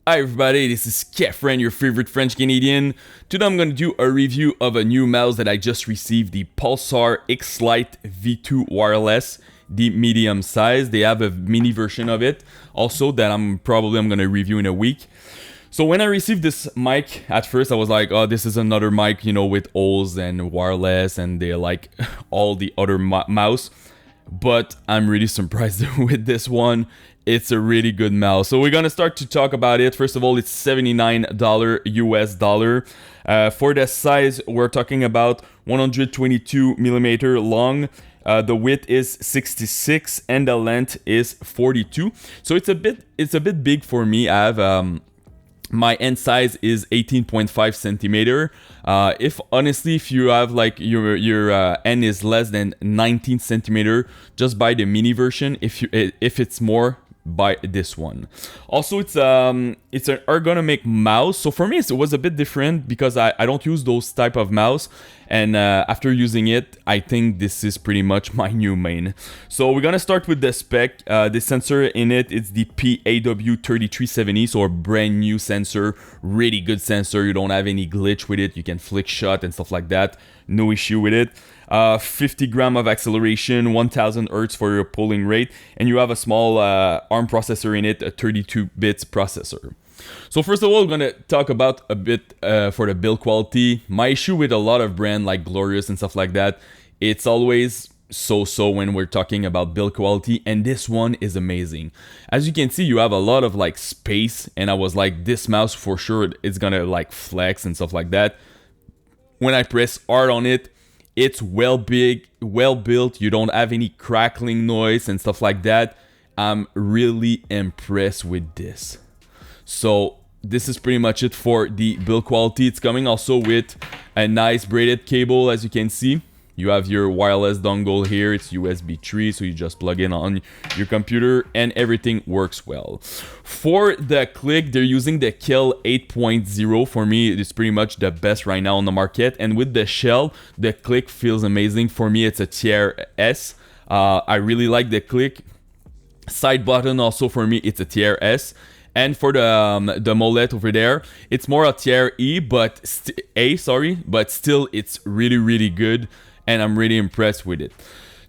Hi everybody, this is Kefren, your favorite French Canadian. Today I'm going to do a review of a new mouse that I just received, the Pulsar Xlite V2 wireless, the medium size. They have a mini version of it also that I'm going to review in a week. So when I received this mic, at first I was like, oh, this is another mic, you know, with holes and wireless and they're like all the other mouse. But I'm really surprised with this one. It's a really good mouse. So we're gonna start to talk about it. First of all, it's $79 US dollar. For the size, we're talking about 122 millimeter long. The width is 66 and the length is 42. So it's a bit big for me. I have my end size is 18.5 centimeter. If you have like your end is less than 19 centimeter, just buy the mini version. If it's more, buy this one. Also, it's an ergonomic mouse. So for me, it was a bit different because I don't use those type of mouse. And after using it, I think this is pretty much my new main. So we're gonna start with the spec. The sensor in it, it's the PAW3370, so a brand new sensor, really good sensor. You don't have any glitch with it. You can flick shot and stuff like that. No issue with it. 50 gram of acceleration, 1000 hertz for your polling rate, and you have a small ARM processor in it, a 32 bits processor. So first of all, we're gonna talk about a bit for the build quality. My issue with a lot of brands like Glorious and stuff like that, it's always so when we're talking about build quality, and this one is amazing. As you can see, you have a lot of like space, and I was like, this mouse for sure it's gonna like flex and stuff like that. When I press hard on it, it's well built. You don't have any crackling noise and stuff like that. I'm really impressed with this. So this is pretty much it for the build quality. It's coming also with a nice braided cable, as you can see. You have your wireless dongle here. It's USB 3, so you just plug in on your computer and everything works well. For the click, they're using the Kel 8.0. For me, it's pretty much the best right now on the market. And with the shell, the click feels amazing. For me, it's a tier S. I really like the click. Side button also for me, it's a tier S. And for the mollet over there, it's more a tier E, but but still it's really good. And I'm really impressed with it.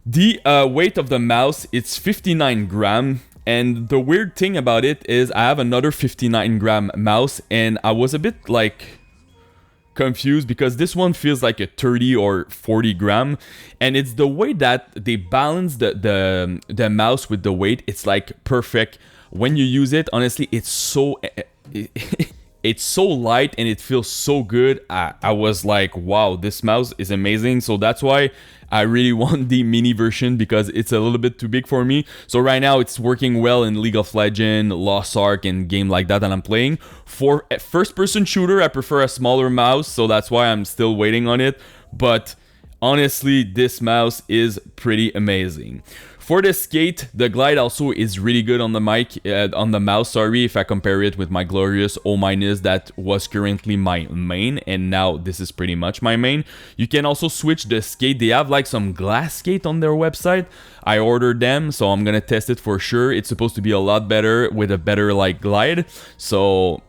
The weight of the mouse, it's 59 gram. And the weird thing about it is I have another 59 gram mouse, and I was a bit like confused because this one feels like a 30 or 40 gram. And it's the way that they balance the mouse with the weight. It's like perfect. When you use it, honestly, it's so... It's so light and it feels so good. I was like, wow, this mouse is amazing. So that's why I really want the mini version, because it's a little bit too big for me. So right now it's working well in League of Legends, Lost Ark, and game like that I'm playing. For a first-person shooter, I prefer a smaller mouse, so that's why I'm still waiting on it. But honestly, this mouse is pretty amazing. For the skate, the glide also is really good on the mouse, if I compare it with my Glorious O- that was currently my main, and now this is pretty much my main. You can also switch the skate. They have like some glass skate on their website. I ordered them, so I'm gonna test it for sure. It's supposed to be a lot better with a better like glide, so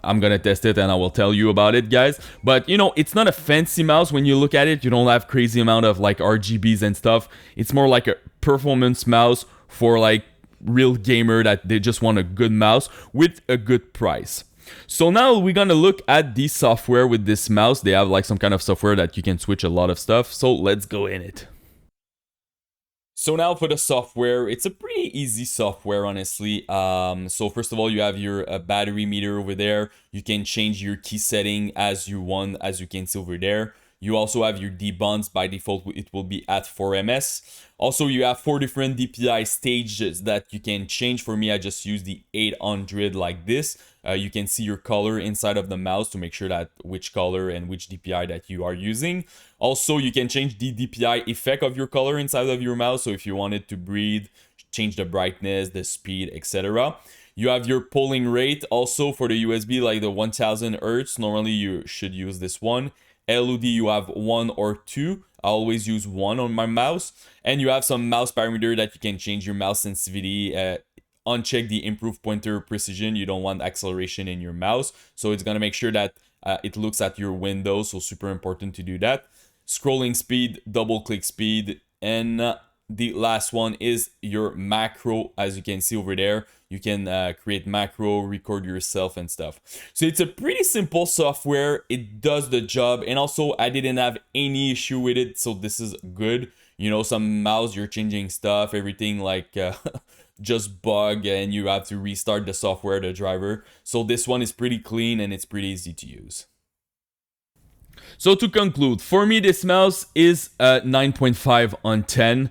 I'm gonna test it and I will tell you about it, guys. But you know, it's not a fancy mouse. When you look at it, you don't have crazy amount of like RGBs and stuff. It's more like a performance mouse for like real gamer that they just want a good mouse with a good price. So now we're gonna look at the software with this mouse. They have like some kind of software that you can switch a lot of stuff. So let's go in it. So now for the software, it's a pretty easy software, honestly. So first of all, you have your battery meter over there. You can change your key setting as you want, as you can see over there. You also have your debunds. By default, it will be at 4 ms. Also, you have 4 different DPI stages that you can change. For me, I just use the 800 like this. You can see your color inside of the mouse to make sure that which color and which DPI that you are using. Also, you can change the DPI effect of your color inside of your mouse. So if you want it to breathe, change the brightness, the speed, etc. You have your polling rate also for the USB, like the 1000 hertz. Normally, you should use this one. LOD, you have 1 or 2. I always use 1 on my mouse. And you have some mouse parameter that you can change your mouse sensitivity uncheck the improve pointer precision. You don't want acceleration in your mouse, so it's gonna make sure that it looks at your window, so super important to do that. Scrolling speed, double click speed, and the last one is your macro. As you can see over there, you can create macro, record yourself and stuff. So it's a pretty simple software. It does the job, and also I didn't have any issue with it, so this is good. You know, some mouse, you're changing stuff, everything like just bug, and you have to restart the software, the driver. So this one is pretty clean and it's pretty easy to use. So to conclude, for me, this mouse is 9.5 on 10.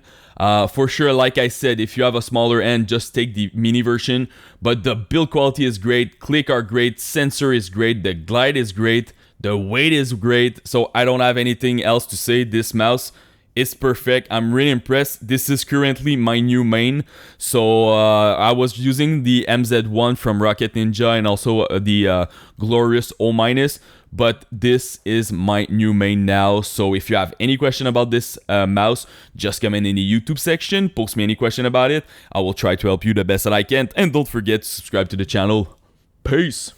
For sure, like I said, if you have a smaller end, just take the mini version. But the build quality is great, click are great, sensor is great, the glide is great, the weight is great. So I don't have anything else to say. This mouse is perfect. I'm really impressed. This is currently my new main. So I was using the MZ1 from Rocket Ninja and also the Glorious O-, but this is my new main now. So if you have any question about this mouse, just comment in the YouTube section, post me any question about it. I will try to help you the best that I can, and don't forget to subscribe to the channel. Peace.